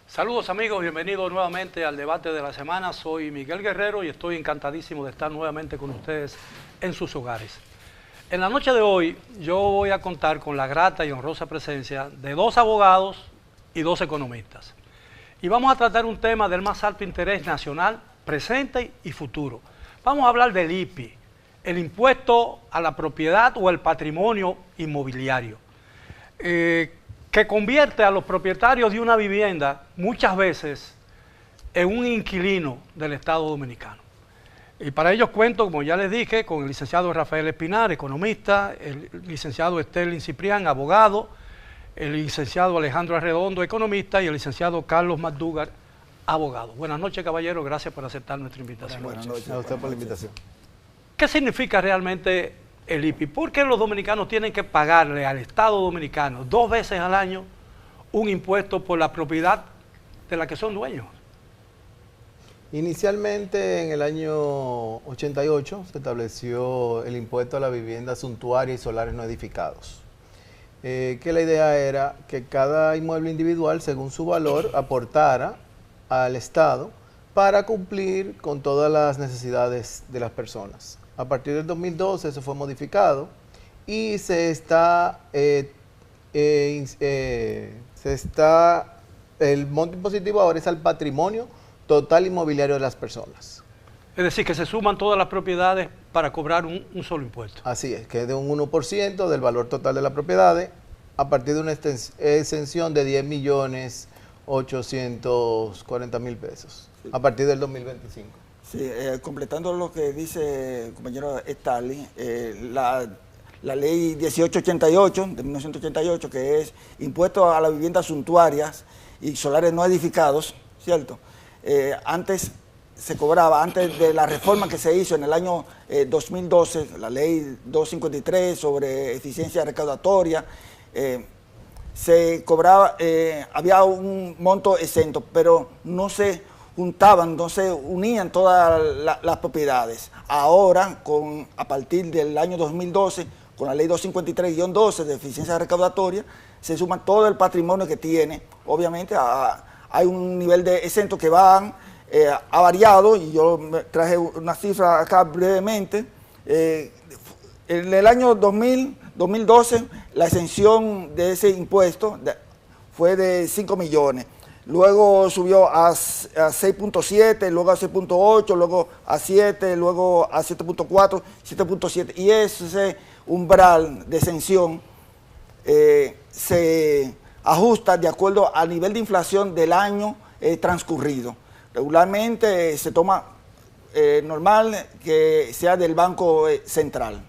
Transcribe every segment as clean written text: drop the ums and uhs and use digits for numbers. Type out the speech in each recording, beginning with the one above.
Saludos amigos, bienvenidos nuevamente al debate de la semana. Soy Miguel Guerrero y estoy encantadísimo de estar nuevamente con ustedes en sus hogares. En la noche de hoy yo voy a contar con la grata y honrosa presencia de dos abogados y dos economistas. Y vamos a tratar un tema del más alto interés nacional, presente y futuro. Vamos a hablar del IPI, el impuesto a la propiedad o el patrimonio inmobiliario, que convierte a los propietarios de una vivienda muchas veces en un inquilino del Estado Dominicano. Y para ello cuento, como ya les dije, con el licenciado Rafael Espinar, economista, el licenciado Sterling Ciprián, abogado, el licenciado Alejandro Arredondo, economista, y el licenciado Carlos McDougall, abogado. Buenas noches, caballero, gracias por aceptar nuestra invitación. Buenas noches a usted por la invitación. ¿Qué significa realmente el IPI? ¿Por qué los dominicanos tienen que pagarle al Estado Dominicano 2 veces al año un impuesto por la propiedad de la que son dueños? Inicialmente en el año 88 se estableció el impuesto a la vivienda suntuaria y solares no edificados. Que la idea era que cada inmueble individual, según su valor, aportara al Estado para cumplir con todas las necesidades de las personas. A partir del 2012 eso fue modificado y el monto impositivo ahora es al patrimonio total inmobiliario de las personas. Es decir, que se suman todas las propiedades para cobrar un solo impuesto. Así es, que es de un 1% del valor total de las propiedades a partir de una exención de 10.840.000 pesos a partir del 2025. Sí, completando lo que dice el compañero Stanley, la ley 1888 de 1988, que es impuesto a las viviendas suntuarias y solares no edificados, ¿cierto? Antes se cobraba, antes de la reforma que se hizo en el año 2012, la ley 253 sobre eficiencia recaudatoria, se cobraba, había un monto exento, pero no se juntaban, no se unían todas las propiedades. Ahora, a partir del año 2012, con la ley 253-12 de eficiencia recaudatoria, se suma todo el patrimonio que tiene. Obviamente hay un nivel de exento que ha variado, y yo traje una cifra acá brevemente. En el año 2012, la exención de ese impuesto fue de 5 millones. Luego subió a 6.7, luego a 6.8, luego a 7, luego a 7.4, 7.7. Y ese umbral de exención se ajusta de acuerdo al nivel de inflación del año transcurrido. Regularmente se toma normal que sea del Banco Central.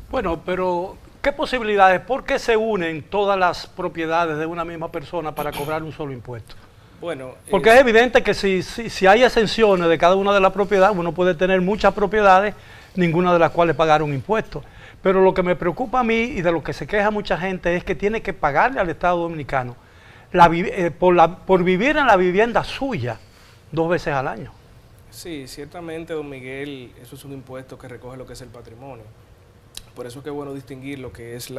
Bueno, pero ¿qué posibilidades? ¿Por qué se unen todas las propiedades de una misma persona para cobrar un solo impuesto? Bueno, porque es evidente que si hay exenciones de cada una de las propiedades, uno puede tener muchas propiedades, ninguna de las cuales pagar un impuesto. Pero lo que me preocupa a mí y de lo que se queja mucha gente es que tiene que pagarle al Estado Dominicano por vivir en la vivienda suya 2 veces al año. Sí, ciertamente, don Miguel, eso es un impuesto que recoge lo que es el patrimonio. Por eso es que es bueno distinguir lo que es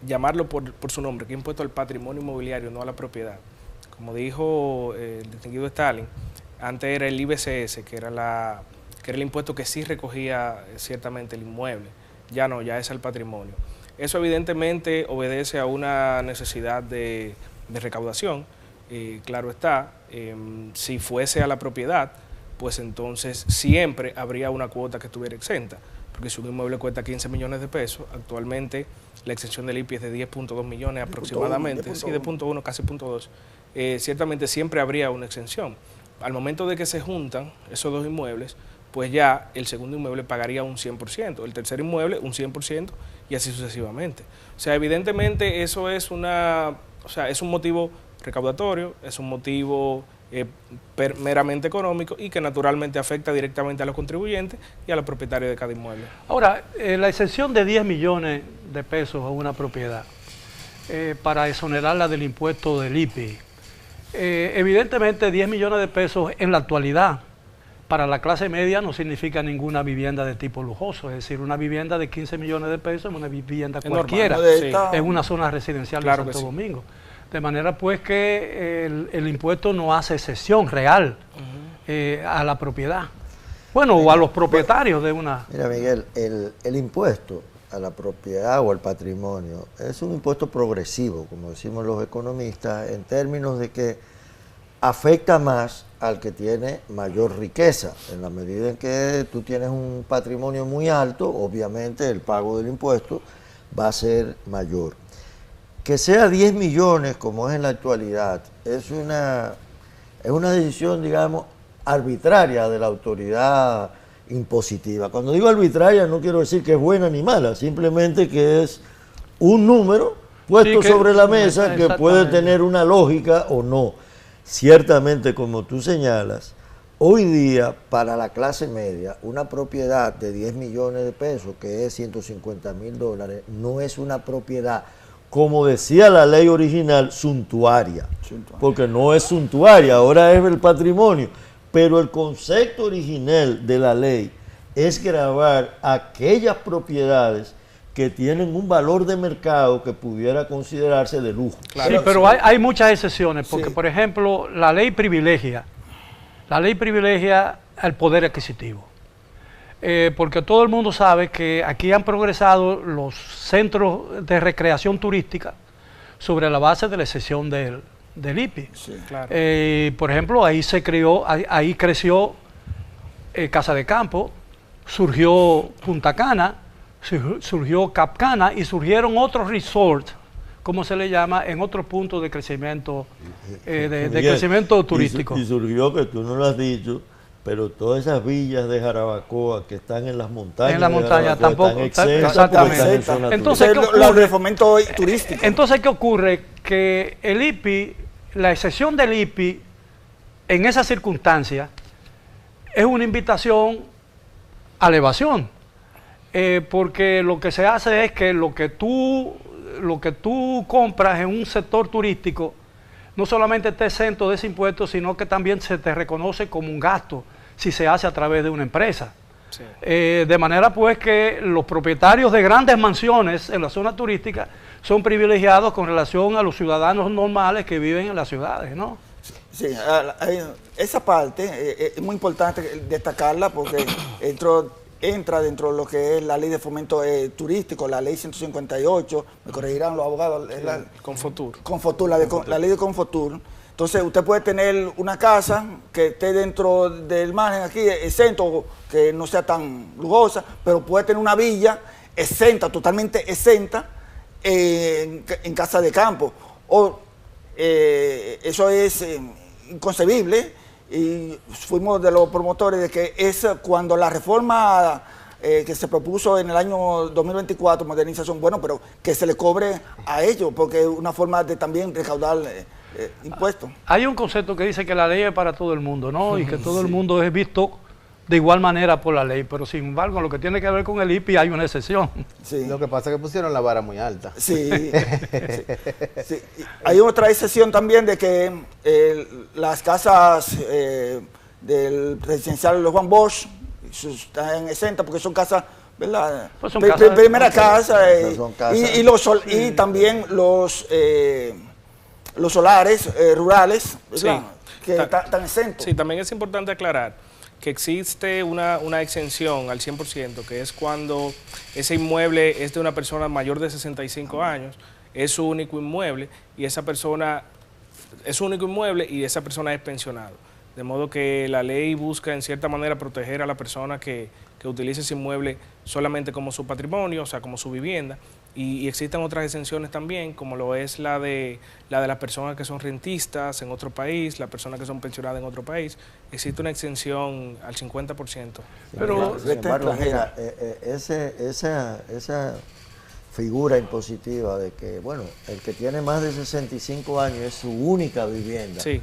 llamarlo por su nombre, que es impuesto al patrimonio inmobiliario, no a la propiedad. Como dijo el distinguido Stalin, antes era el IBCS, que era el impuesto que sí recogía ciertamente el inmueble. Ya no, ya es al patrimonio. Eso evidentemente obedece a una necesidad de recaudación. Claro está, si fuese a la propiedad, pues entonces siempre habría una cuota que estuviera exenta. Porque si un inmueble cuesta 15 millones de pesos, actualmente la exención del IPI es de 10.2 millones aproximadamente, sí, de 0.1, casi 0.2. Ciertamente siempre habría una exención. Al momento de que se juntan esos dos inmuebles, pues ya el segundo inmueble pagaría un 100%, el tercer inmueble un 100% y así sucesivamente. O sea, evidentemente eso es es un motivo recaudatorio, es un motivo meramente económico y que naturalmente afecta directamente a los contribuyentes y a los propietarios de cada inmueble. Ahora, la exención de 10 millones de pesos a una propiedad para exonerarla del impuesto del IPI, evidentemente 10 millones de pesos en la actualidad para la clase media no significa ninguna vivienda de tipo lujoso, es decir, una vivienda de 15 millones de pesos es una vivienda cualquiera, normal, ¿no? en una zona residencial de Santo Domingo. De manera pues que el impuesto no hace excepción real a la propiedad. Bueno, o a los propietarios de una... Mira, Miguel, el impuesto a la propiedad o al patrimonio es un impuesto progresivo, como decimos los economistas, en términos de que afecta más al que tiene mayor riqueza. En la medida en que tú tienes un patrimonio muy alto, obviamente el pago del impuesto va a ser mayor. Que sea 10 millones, como es en la actualidad, es una decisión, digamos, arbitraria de la autoridad impositiva. Cuando digo arbitraria no quiero decir que es buena ni mala, simplemente que es un número puesto sobre la mesa que puede tener una lógica o no. Ciertamente, como tú señalas, hoy día para la clase media una propiedad de 10 millones de pesos, que es $150,000, no es una propiedad, como decía la ley original, suntuaria, porque no es suntuaria, ahora es el patrimonio. Pero el concepto original de la ley es gravar aquellas propiedades que tienen un valor de mercado que pudiera considerarse de lujo. Claro, sí, pero hay muchas excepciones, porque por ejemplo la ley privilegia el poder adquisitivo. Porque todo el mundo sabe que aquí han progresado los centros de recreación turística sobre la base de la excepción del IPI. Sí, claro. Por ejemplo, ahí creció Casa de Campo, surgió Punta Cana, surgió Cap Cana y surgieron otros resorts, como se le llama, en otros puntos de crecimiento, crecimiento turístico. Y surgió, que tú no lo has dicho, pero todas esas villas de Jarabacoa que están en las montañas. En las montañas tampoco. Exactamente. Entonces, los de fomento turístico. Entonces, ¿qué ocurre? Que el IPI, la excepción del IPI, en esa circunstancia, es una invitación a la evasión. Porque lo que se hace es que lo que tú compras en un sector turístico no solamente está exento de ese impuesto, sino que también se te reconoce como un gasto si se hace a través de una empresa. Sí. De manera pues que los propietarios de grandes mansiones en la zona turística son privilegiados con relación a los ciudadanos normales que viven en las ciudades, ¿no? Sí, esa parte es muy importante destacarla porque entra dentro de lo que es la ley de fomento turístico, la ley 158, me corregirán los abogados. Confotur, la ley de Confotur. Entonces usted puede tener una casa que esté dentro del margen aquí, exento, que no sea tan lujosa, pero puede tener una villa exenta, totalmente exenta, en casa de campo. Eso es inconcebible. Y fuimos de los promotores de que es cuando la reforma que se propuso en el año 2024, modernización, bueno, pero que se le cobre a ellos, porque es una forma de también recaudar impuestos. Hay un concepto que dice que la ley es para todo el mundo, ¿no? Y que todo el mundo es visto de igual manera por la ley, pero sin embargo, en lo que tiene que ver con el IPI hay una excepción. Sí. Lo que pasa es que pusieron la vara muy alta. Sí. Sí. Hay otra excepción también de que las casas del residencial de los Juan Bosch están exentas porque son casas, ¿verdad? Pues son primera casa, y también los solares rurales, ¿verdad? Sí. Que están exentos. Sí, también es importante aclarar que existe una exención al 100%, que es cuando ese inmueble es de una persona mayor de 65 años, es su único inmueble y esa persona es su único inmueble y esa persona es pensionado. De modo que la ley busca en cierta manera proteger a la persona que utilice ese inmueble solamente como su patrimonio, o sea, como su vivienda. Y existen otras exenciones también, como lo es la de las personas que son rentistas en otro país, las personas que son pensionadas en otro país. Existe una exención al 50%. Pero, sin embargo, mira, esa figura impositiva de que, bueno, el que tiene más de 65 años es su única vivienda, sí,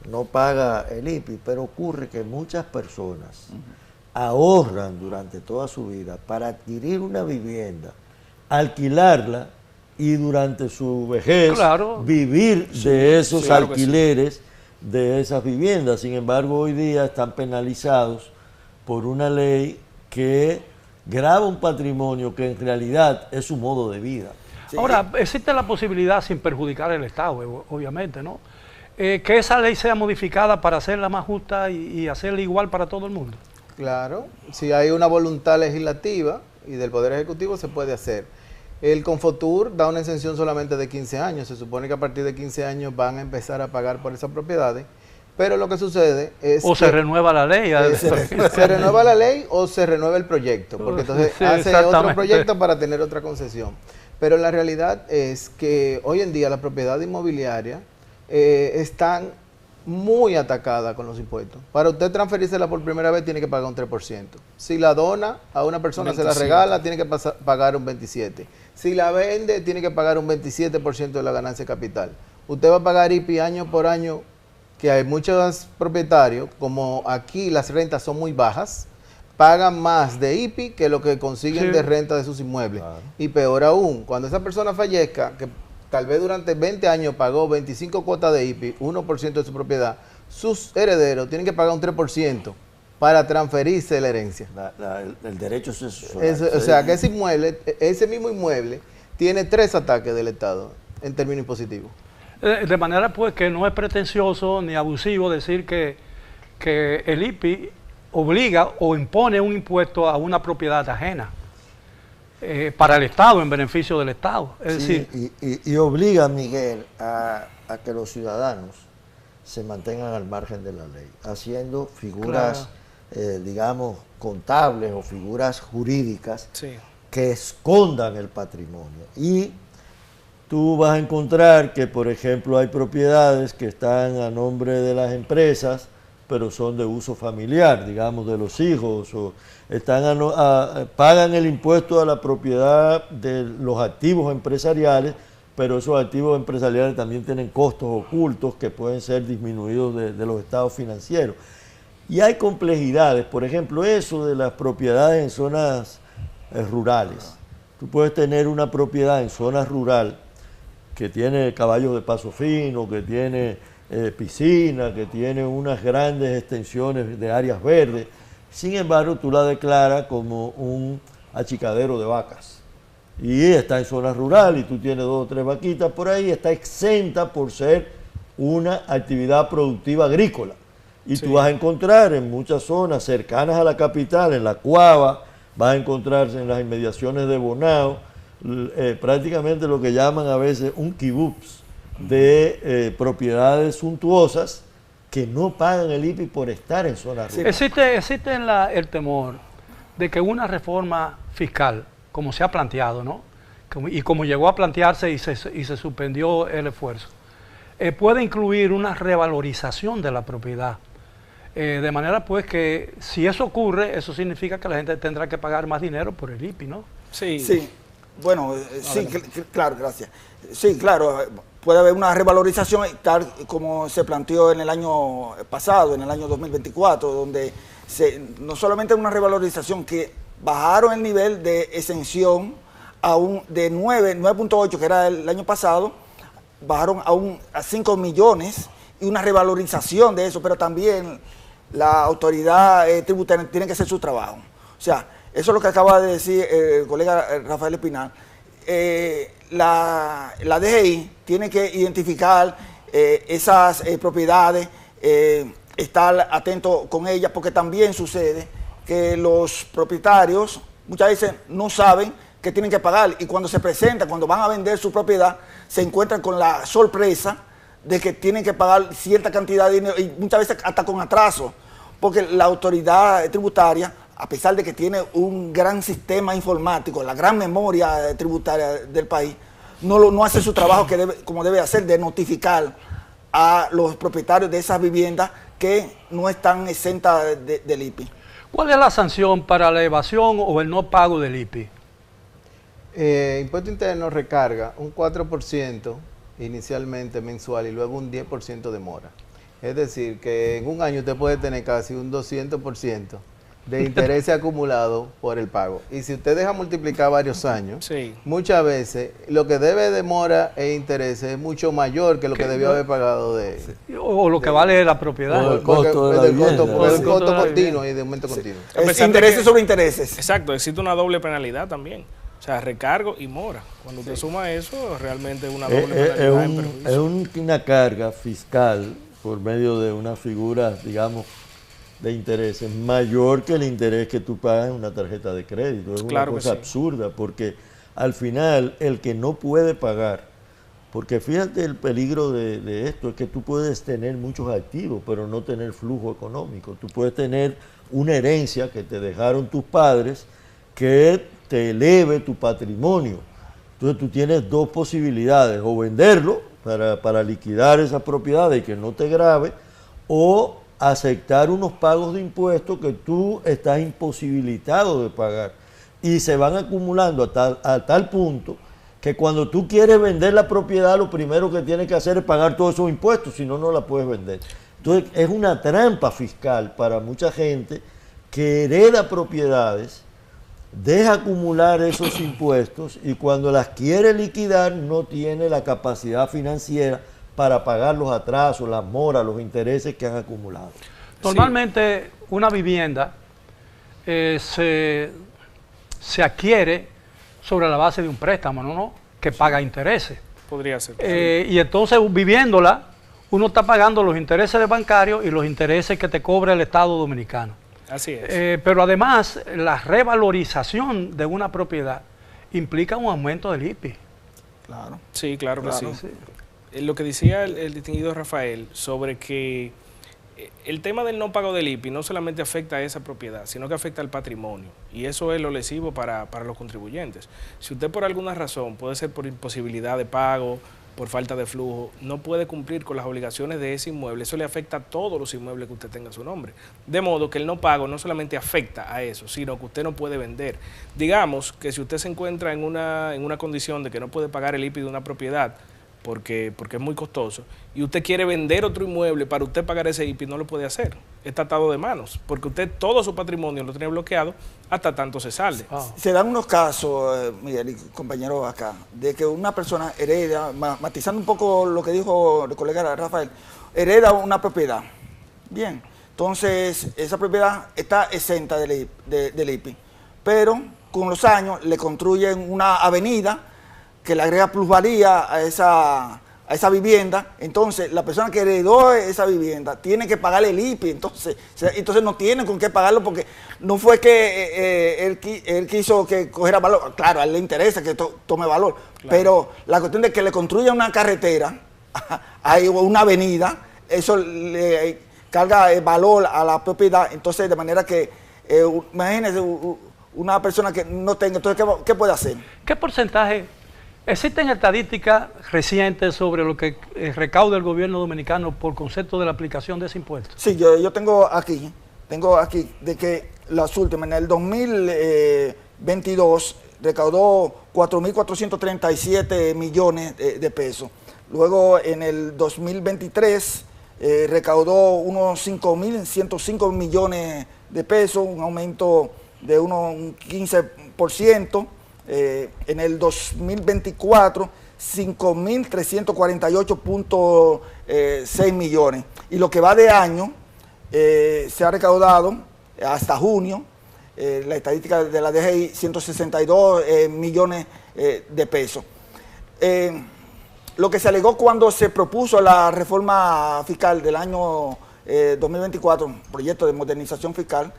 no paga el IPI, pero ocurre que muchas personas ahorran durante toda su vida para adquirir una vivienda, alquilarla y durante su vejez vivir de esos alquileres de esas viviendas. Sin embargo, hoy día están penalizados por una ley que grava un patrimonio que en realidad es su modo de vida. Sí. Ahora, existe la posibilidad, sin perjudicar el Estado, obviamente, ¿no? Que esa ley sea modificada para hacerla más justa y hacerla igual para todo el mundo. Claro, si hay una voluntad legislativa y del Poder Ejecutivo se puede hacer. El Confotur da una exención solamente de 15 años, se supone que a partir de 15 años van a empezar a pagar por esas propiedades, pero lo que sucede es O se renueva la ley. se renueva la ley o se renueva el proyecto, porque entonces Sí, hace exactamente. otro proyecto para tener otra concesión. Pero la realidad es que hoy en día la propiedad inmobiliaria están muy atacada con los impuestos. Para usted transferírsela por primera vez tiene que pagar un 3%. Si la dona a una persona, 27. se la regala, tiene que pagar un 27%. Si la vende, tiene que pagar un 27% de la ganancia capital. Usted va a pagar IPI año por año, que hay muchos propietarios, como aquí las rentas son muy bajas, pagan más de IPI que lo que consiguen Sí. de renta de sus inmuebles. Claro. Y peor aún, cuando esa persona fallezca, que tal vez durante 20 años pagó 25 cuotas de IPI, 1% de su propiedad, sus herederos tienen que pagar un 3% para transferirse la herencia. El derecho sucesoral. O sea, que ese inmueble, ese mismo inmueble, tiene 3 ataques del Estado en términos impositivos. De manera pues que no es pretencioso ni abusivo decir que el IPI obliga o impone un impuesto a una propiedad ajena para el Estado, en beneficio del Estado. Es Sí, decir, y obliga, Miguel, a que los ciudadanos se mantengan al margen de la ley, haciendo figuras, digamos, contables o figuras jurídicas Sí. que escondan el patrimonio. Y tú vas a encontrar que, por ejemplo, hay propiedades que están a nombre de las empresas, pero son de uso familiar, digamos, de los hijos, o están pagan el impuesto a la propiedad de los activos empresariales, pero esos activos empresariales también tienen costos ocultos que pueden ser disminuidos de los estados financieros. Y hay complejidades, por ejemplo, eso de las propiedades en zonas rurales. Tú puedes tener una propiedad en zona rural que tiene caballos de paso fino, que tiene piscina, que tiene unas grandes extensiones de áreas verdes. Sin embargo, tú la declaras como un achicadero de vacas. Y está en zona rural y tú tienes 2 o 3 vaquitas por ahí, está exenta por ser una actividad productiva agrícola. Y Sí. tú vas a encontrar en muchas zonas cercanas a la capital, en la Cuava, vas a encontrarse en las inmediaciones de Bonao, prácticamente lo que llaman a veces un kibutz de propiedades suntuosas que no pagan el IPI por estar en zona rural. existe el temor de que una reforma fiscal, como se ha planteado, ¿no? Y como llegó a plantearse y se suspendió el esfuerzo, puede incluir una revalorización de la propiedad. De manera pues que si eso ocurre, eso significa que la gente tendrá que pagar más dinero por el IPI, ¿no? Sí. Sí, bueno, sí, claro, gracias. Sí, claro, puede haber una revalorización tal como se planteó en el año pasado, en el año 2024, donde no solamente una revalorización, que bajaron el nivel de exención de 9.8, que era el año pasado, bajaron a 5 millones y una revalorización de eso, pero también la autoridad tributaria tiene que hacer su trabajo. O sea, eso es lo que acaba de decir el colega Rafael Espinal. La DGI tiene que identificar esas propiedades, estar atento con ellas, porque también sucede que los propietarios muchas veces no saben que tienen que pagar, y cuando se presentan, cuando van a vender su propiedad, se encuentran con la sorpresa de que tienen que pagar cierta cantidad de dinero, y muchas veces hasta con atraso, porque la autoridad tributaria, a pesar de que tiene un gran sistema informático, la gran memoria tributaria del país, no hace su trabajo como debe hacer, de notificar a los propietarios de esas viviendas que no están exentas del IPI. ¿Cuál es la sanción para la evasión o el no pago del IPI? Impuesto Interno recarga un 4% inicialmente mensual y luego un 10% de mora. Es decir, que en un año usted puede tener casi un 200% de interés acumulado por el pago. Y si usted deja multiplicar varios años, Sí. muchas veces lo que debe de mora e interés es mucho mayor que lo que debió haber pagado de O lo que vale la propiedad. O el costo de la del costo, vivienda. por el Sí. costo continuo y de aumento continuo. A pesar de Intereses que- sobre intereses. Exacto, existe una doble penalidad también. O sea, recargo y mora. Cuando usted suma eso, realmente es una doble penalidad en perjuicio. Es una carga fiscal por medio de una figura, digamos, de intereses mayor que el interés que tú pagas en una tarjeta de crédito. Es una cosa absurda, porque al final el que no puede pagar, porque fíjate el peligro de esto, es que tú puedes tener muchos activos, pero no tener flujo económico. Tú puedes tener una herencia que te dejaron tus padres que te eleve tu patrimonio. Entonces tú tienes dos posibilidades, o venderlo para liquidar esa propiedad y que no te grave, o aceptar unos pagos de impuestos que tú estás imposibilitado de pagar. Y se van acumulando a tal punto que cuando tú quieres vender la propiedad, lo primero que tienes que hacer es pagar todos esos impuestos, si no, no la puedes vender. Entonces es una trampa fiscal para mucha gente que hereda propiedades, deja acumular esos impuestos y cuando las quiere liquidar no tiene la capacidad financiera para pagar los atrasos, las moras, los intereses que han acumulado. Normalmente una vivienda se adquiere sobre la base de un préstamo, ¿no? Que paga intereses. Podría ser. Y entonces viviéndola, uno está pagando los intereses bancarios y los intereses que te cobra el Estado Dominicano. Así es. Pero además, la revalorización de una propiedad implica un aumento del IPI. Claro. Sí, claro que sí. Sí. Lo que decía el distinguido Rafael sobre que el tema del no pago del IPI no solamente afecta a esa propiedad, sino que afecta al patrimonio. Y eso es lo lesivo para los contribuyentes. Si usted por alguna razón, puede ser por imposibilidad de pago, por falta de flujo, no puede cumplir con las obligaciones de ese inmueble, eso le afecta a todos los inmuebles que usted tenga a su nombre. De modo que el no pago no solamente afecta a eso, sino que usted no puede vender. Digamos que si usted se encuentra en una condición de que no puede pagar el IPI de una propiedad, porque es muy costoso, y usted quiere vender otro inmueble para usted pagar ese IPI, no lo puede hacer. Está atado de manos, porque usted todo su patrimonio lo tiene bloqueado hasta tanto se salde. Se dan unos casos, Miguel y compañeros acá, de que una persona hereda, matizando un poco lo que dijo el colega Rafael, hereda una propiedad. Bien, entonces esa propiedad está exenta del IPI, pero con los años le construyen una avenida que le agrega plusvalía a esa vivienda. Entonces la persona que heredó esa vivienda tiene que pagarle el IPI, entonces no tiene con qué pagarlo, porque no fue que él quiso que cogiera valor. Claro, a él le interesa que tome valor, claro, pero la cuestión de que le construya una carretera, hay una avenida, eso le carga el valor a la propiedad. Entonces, de manera que imagínese una persona que no tenga, entonces ¿qué puede hacer? ¿Qué porcentaje? ¿Existen estadísticas recientes sobre lo que recauda el gobierno dominicano por concepto de la aplicación de ese impuesto? Sí, yo tengo aquí de que las últimas, en el 2022 recaudó 4.437 millones de pesos. Luego en el 2023 recaudó unos 5.105 millones de pesos, un aumento de un 15%. En el 2024, 5.348.6 millones. Y lo que va de año, se ha recaudado hasta junio, la estadística de la DGI, 162 millones de pesos. Lo que se alegó cuando se propuso la reforma fiscal del año 2024, proyecto de modernización fiscal,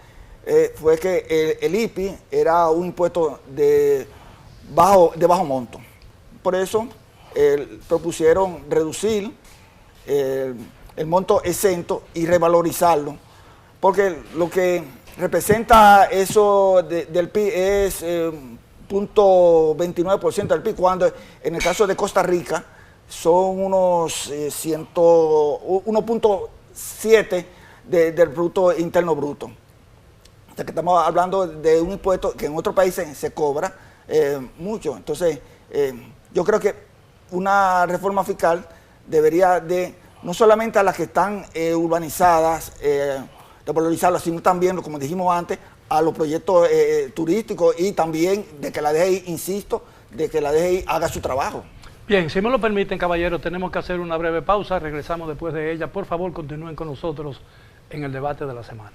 fue que el IPI era un impuesto de bajo monto. Por eso propusieron reducir el monto exento y revalorizarlo, porque lo que representa eso del PIB es 0.29% del PIB, cuando en el caso de Costa Rica son unos 1.7 del Producto Interno Bruto. O sea que estamos hablando de un impuesto que en otros países se cobra mucho. Entonces, yo creo que una reforma fiscal debería de, no solamente a las que están urbanizadas, revalorizarlas, sino también, como dijimos antes, a los proyectos turísticos, y también de que la DGI, insisto, de que la DGI haga su trabajo. Bien, si me lo permiten, caballeros, tenemos que hacer una breve pausa. Regresamos después de ella. Por favor, continúen con nosotros en el debate de la semana.